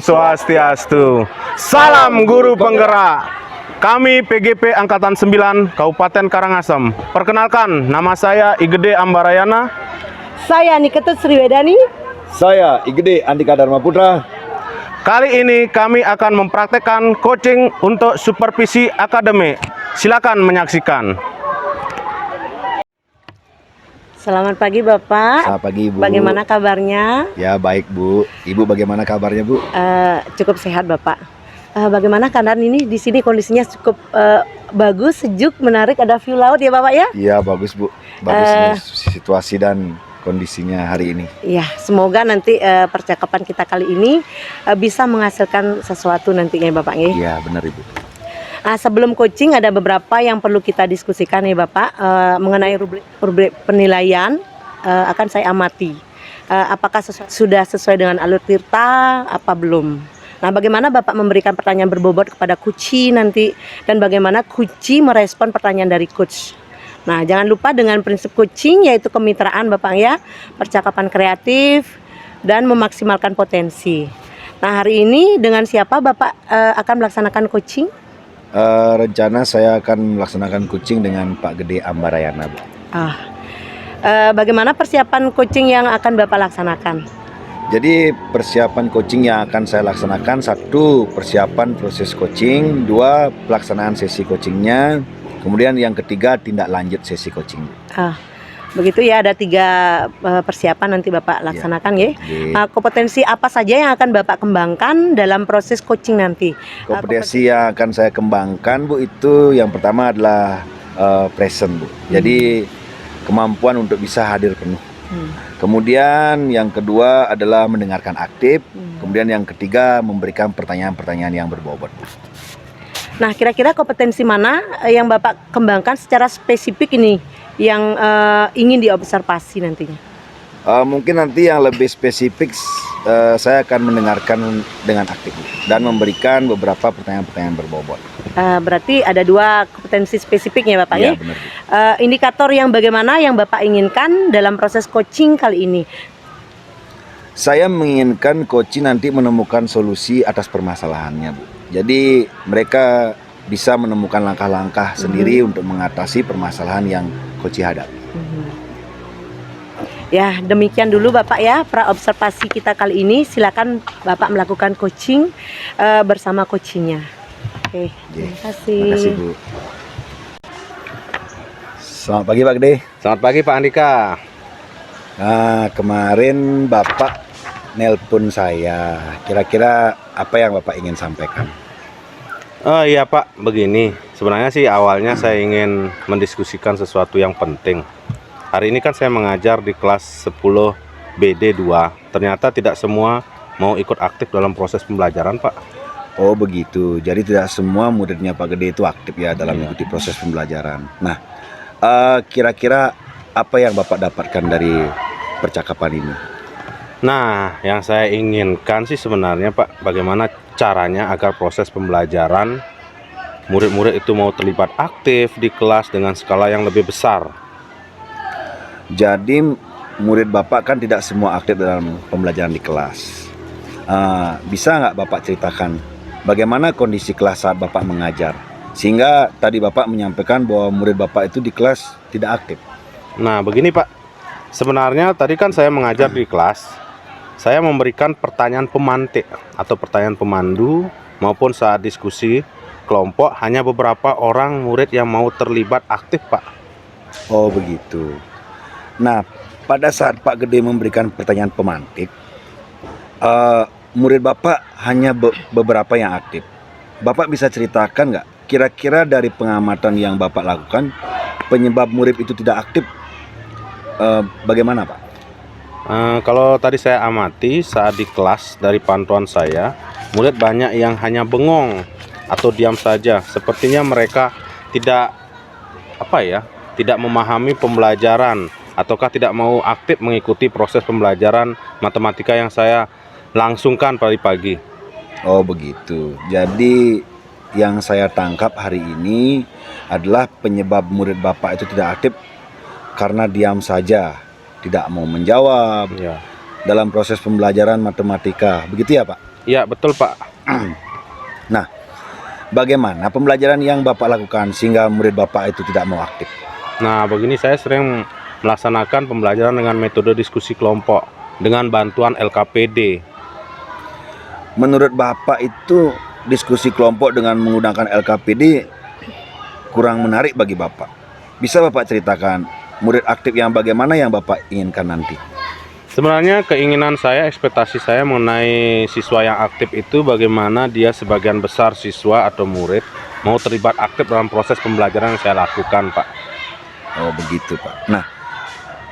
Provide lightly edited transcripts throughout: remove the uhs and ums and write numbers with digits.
Swastiastu. Salam Guru Penggerak. Kami PGP Angkatan 9 Kabupaten Karangasem. Perkenalkan, nama saya Igede Ambarayana. Saya Niketut Sriwedani. Saya Igede Andika Dharma Putra. Kali ini kami akan mempraktekkan coaching untuk supervisi akademik. Silakan menyaksikan. Selamat pagi Bapak. Selamat pagi Bu. Bagaimana kabarnya? Ya baik Bu. Ibu bagaimana kabarnya Bu? Cukup sehat Bapak. Bagaimana keadaan ini di sini kondisinya cukup bagus, sejuk, menarik, ada view laut ya Bapak ya? Iya bagus Bu. Bagus nih situasi dan kondisinya hari ini. Ya, semoga nanti percakapan kita kali ini bisa menghasilkan sesuatu nantinya Bapak ya. Iya benar Ibu. Sebelum coaching ada beberapa yang perlu kita diskusikan ya Bapak mengenai rubrik penilaian akan saya amati. Apakah sudah sesuai dengan alur tirta apa belum? Nah, bagaimana Bapak memberikan pertanyaan berbobot kepada coach nanti dan bagaimana coach merespon pertanyaan dari coach. Nah, jangan lupa dengan prinsip coaching yaitu kemitraan Bapak ya, percakapan kreatif dan memaksimalkan potensi. Nah, hari ini dengan siapa Bapak akan melaksanakan coaching? Rencana saya akan melaksanakan coaching dengan Pak Gede Ambarayana Bu. Bagaimana persiapan coaching yang akan Bapak laksanakan? Jadi persiapan coaching yang akan saya laksanakan, 1 persiapan proses coaching, 2 pelaksanaan sesi coachingnya, kemudian yang ketiga tindak lanjut sesi coaching. Begitu ya, ada 3 persiapan nanti Bapak laksanakan ya. Kompetensi apa saja yang akan Bapak kembangkan dalam proses coaching nanti? Kompetensi yang akan saya kembangkan Bu itu yang pertama adalah present Bu. Jadi kemampuan untuk bisa hadir penuh. Kemudian yang kedua adalah mendengarkan aktif. Kemudian yang ketiga memberikan pertanyaan-pertanyaan yang berbobot. Nah, kira-kira kompetensi mana yang Bapak kembangkan secara spesifik ini yang ingin diobservasi nantinya? Mungkin nanti yang lebih spesifik saya akan mendengarkan dengan aktif dan memberikan beberapa pertanyaan-pertanyaan berbobot. Berarti ada 2 kompetensi spesifiknya Bapak ya? Benar. Indikator yang bagaimana yang Bapak inginkan dalam proses coaching kali ini? Saya menginginkan coaching nanti menemukan solusi atas permasalahannya Bu. Jadi mereka bisa menemukan langkah-langkah sendiri untuk mengatasi permasalahan yang coach hadapi. Ya, demikian dulu Bapak ya pra-observasi kita kali ini. Silakan Bapak melakukan coaching bersama coachingnya. Oke, terima kasih. Terima kasih Bu. Selamat pagi Pak Gede. Selamat pagi Pak Andika. Nah, kemarin Bapak nelpon saya. Kira-kira apa yang Bapak ingin sampaikan? Iya Pak, begini. Sebenarnya sih awalnya saya ingin mendiskusikan sesuatu yang penting. Hari ini kan saya mengajar di kelas 10 BD2. Ternyata tidak semua mau ikut aktif dalam proses pembelajaran Pak. Oh begitu. Jadi tidak semua muridnya Pak Gede itu aktif ya dalam mengikuti proses pembelajaran. Nah, kira-kira apa yang Bapak dapatkan dari percakapan ini? Nah, yang saya inginkan sih sebenarnya Pak, bagaimana caranya agar proses pembelajaran murid-murid itu mau terlibat aktif di kelas dengan skala yang lebih besar. Jadi murid Bapak kan tidak semua aktif dalam pembelajaran di kelas. Bisa nggak Bapak ceritakan bagaimana kondisi kelas saat Bapak mengajar? Sehingga tadi Bapak menyampaikan bahwa murid Bapak itu di kelas tidak aktif. Nah, begini Pak. Sebenarnya tadi kan saya mengajar di kelas. Saya memberikan pertanyaan pemantik atau pertanyaan pemandu maupun saat diskusi kelompok hanya beberapa orang murid yang mau terlibat aktif Pak. Oh begitu. Nah, pada saat Pak Gede memberikan pertanyaan pemantik, murid Bapak hanya beberapa yang aktif. Bapak bisa ceritakan nggak kira-kira dari pengamatan yang Bapak lakukan penyebab murid itu tidak aktif bagaimana Pak? Kalau tadi saya amati saat di kelas dari pantauan saya, murid banyak yang hanya bengong atau diam saja. Sepertinya mereka tidak tidak memahami pembelajaran ataukah tidak mau aktif mengikuti proses pembelajaran matematika yang saya langsungkan pagi-pagi. Oh begitu. Jadi yang saya tangkap hari ini adalah penyebab murid Bapak itu tidak aktif karena diam saja, tidak mau menjawab, dalam proses pembelajaran matematika. Begitu ya, Pak? Ya, betul Pak. Nah, bagaimana pembelajaran yang Bapak lakukan sehingga murid Bapak itu tidak mau aktif? Nah, begini saya sering melaksanakan pembelajaran dengan metode diskusi kelompok dengan bantuan LKPD. Menurut Bapak itu diskusi kelompok dengan menggunakan LKPD kurang menarik bagi Bapak. Bisa Bapak ceritakan murid aktif yang bagaimana yang Bapak inginkan nanti? Sebenarnya keinginan saya, ekspektasi saya mengenai siswa yang aktif itu bagaimana dia sebagian besar siswa atau murid mau terlibat aktif dalam proses pembelajaran yang saya lakukan, Pak. Oh begitu, Pak. Nah,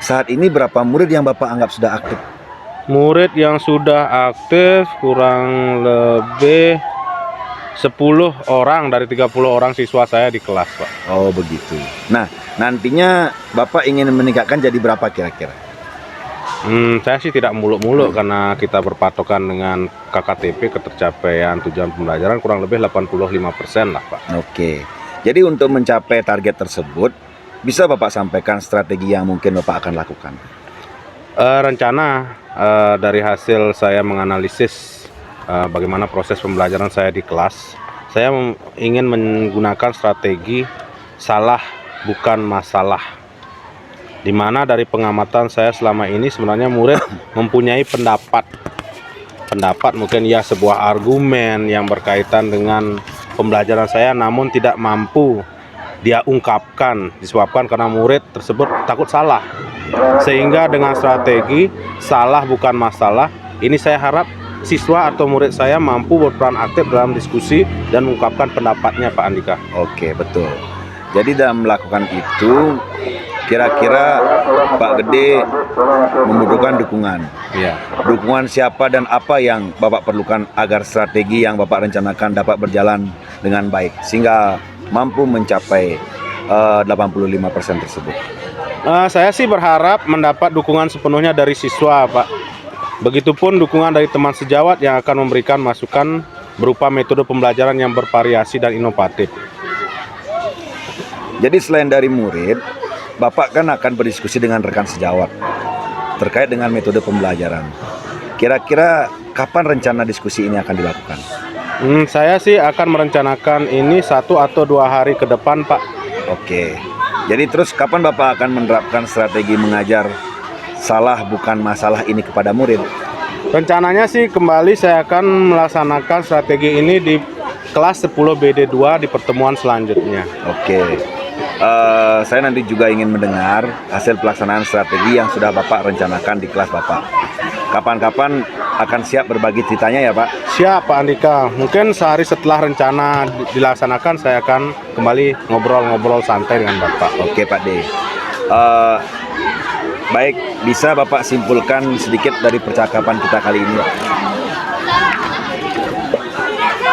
saat ini berapa murid yang Bapak anggap sudah aktif? Murid yang sudah aktif kurang lebih 10 orang dari 30 orang siswa saya di kelas, Pak. Oh begitu. Nah, nantinya Bapak ingin meningkatkan jadi berapa kira-kira? Saya sih tidak muluk-muluk karena kita berpatokan dengan KKTP, ketercapaian tujuan pembelajaran kurang lebih 85% lah, Pak. Oke. Jadi untuk mencapai target tersebut, bisa Bapak sampaikan strategi yang mungkin Bapak akan lakukan? Rencana dari hasil saya menganalisis bagaimana proses pembelajaran saya di kelas, saya ingin menggunakan strategi salah bukan masalah. Di mana dari pengamatan saya selama ini sebenarnya murid mempunyai pendapat mungkin ya sebuah argumen yang berkaitan dengan pembelajaran saya, namun tidak mampu dia ungkapkan disebabkan karena murid tersebut takut salah. Sehingga dengan strategi salah bukan masalah ini saya harap siswa atau murid saya mampu berperan aktif dalam diskusi dan mengungkapkan pendapatnya, Pak Andika. Oke, betul. Jadi dalam melakukan itu kira-kira Pak Gede membutuhkan dukungan. Iya. Dukungan siapa dan apa yang Bapak perlukan agar strategi yang Bapak rencanakan dapat berjalan dengan baik sehingga mampu mencapai 85% tersebut? Saya sih berharap mendapat dukungan sepenuhnya dari siswa, Pak. Begitupun dukungan dari teman sejawat yang akan memberikan masukan berupa metode pembelajaran yang bervariasi dan inovatif. Jadi selain dari murid, Bapak kan akan berdiskusi dengan rekan sejawat terkait dengan metode pembelajaran. Kira-kira kapan rencana diskusi ini akan dilakukan? Saya sih akan merencanakan ini 1 atau 2 hari ke depan, Pak. Oke. Jadi terus kapan Bapak akan menerapkan strategi mengajar salah bukan masalah ini kepada murid? Rencananya sih kembali saya akan melaksanakan strategi ini di kelas 10 BD2 di pertemuan selanjutnya. Oke. Saya nanti juga ingin mendengar hasil pelaksanaan strategi yang sudah Bapak rencanakan di kelas Bapak. Kapan-kapan akan siap berbagi ceritanya ya Pak? Siap Pak Andika. Mungkin sehari setelah rencana dilaksanakan saya akan kembali ngobrol-ngobrol santai dengan Bapak. Oke Pak D. Baik, bisa Bapak simpulkan sedikit dari percakapan kita kali ini?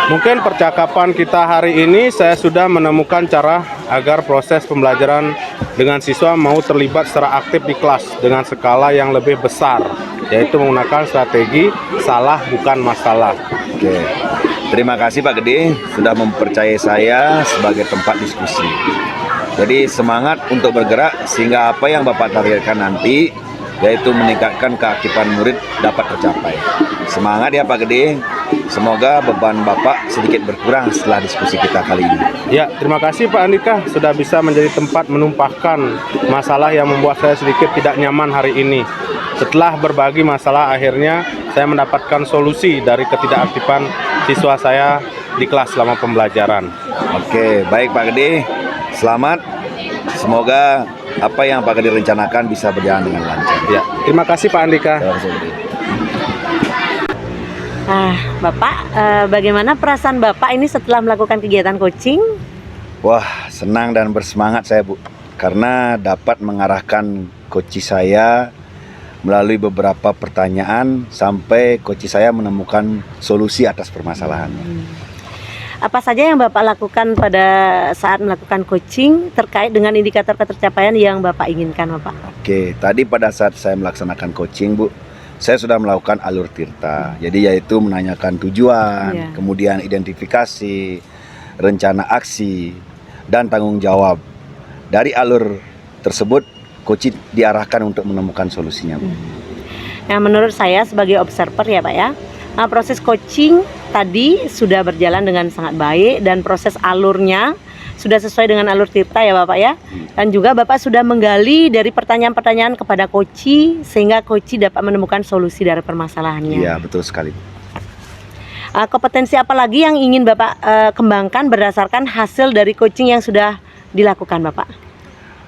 Mungkin percakapan kita hari ini saya sudah menemukan cara agar proses pembelajaran dengan siswa mau terlibat secara aktif di kelas dengan skala yang lebih besar, yaitu menggunakan strategi salah bukan masalah. Oke, terima kasih Pak Gede sudah mempercayai saya sebagai tempat diskusi. Jadi semangat untuk bergerak sehingga apa yang Bapak targetkan nanti yaitu meningkatkan keaktifan murid dapat tercapai. Semangat ya Pak Gede. Semoga beban Bapak sedikit berkurang setelah diskusi kita kali ini. Ya, terima kasih Pak Andika sudah bisa menjadi tempat menumpahkan masalah yang membuat saya sedikit tidak nyaman hari ini. Setelah berbagi masalah, akhirnya saya mendapatkan solusi dari ketidakaktifan siswa saya di kelas selama pembelajaran. Oke, baik Pak Gede. Selamat. Semoga apa yang Pak Gede rencanakan bisa berjalan dengan lancar. Ya, terima kasih Pak Andika. Terima kasih, Pak Gede. Bapak, bagaimana perasaan Bapak ini setelah melakukan kegiatan coaching? Wah, senang dan bersemangat saya Bu, karena dapat mengarahkan coach saya melalui beberapa pertanyaan sampai coach saya menemukan solusi atas permasalahan. Apa saja yang Bapak lakukan pada saat melakukan coaching terkait dengan indikator ketercapaian yang Bapak inginkan, Bapak? Oke, tadi pada saat saya melaksanakan coaching Bu, saya sudah melakukan alur tirta. Jadi yaitu menanyakan tujuan, kemudian identifikasi, rencana aksi, dan tanggung jawab. Dari alur tersebut, coach diarahkan untuk menemukan solusinya Bu. Nah, menurut saya sebagai observer ya Pak ya, proses coaching tadi sudah berjalan dengan sangat baik dan proses alurnya sudah sesuai dengan alur Tirta ya Bapak ya. Dan juga Bapak sudah menggali dari pertanyaan-pertanyaan kepada coachi sehingga coachi dapat menemukan solusi dari permasalahannya. Iya, betul sekali. Kompetensi apa lagi yang ingin Bapak kembangkan berdasarkan hasil dari coaching yang sudah dilakukan Bapak?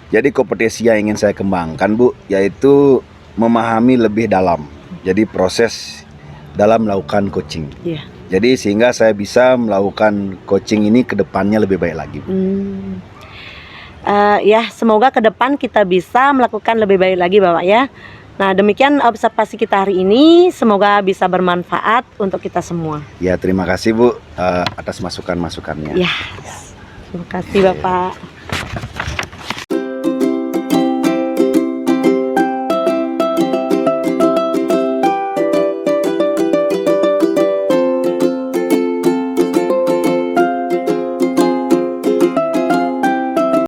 Jadi kompetensi yang ingin saya kembangkan Bu, yaitu memahami lebih dalam. Jadi proses dalam melakukan coaching. Iya. Jadi sehingga saya bisa melakukan coaching ini ke depannya lebih baik lagi Bu. Ya, semoga ke depan kita bisa melakukan lebih baik lagi Bapak ya. Nah, demikian observasi kita hari ini, semoga bisa bermanfaat untuk kita semua. Ya, terima kasih Bu atas masukan-masukannya. Ya, terima kasih Bapak.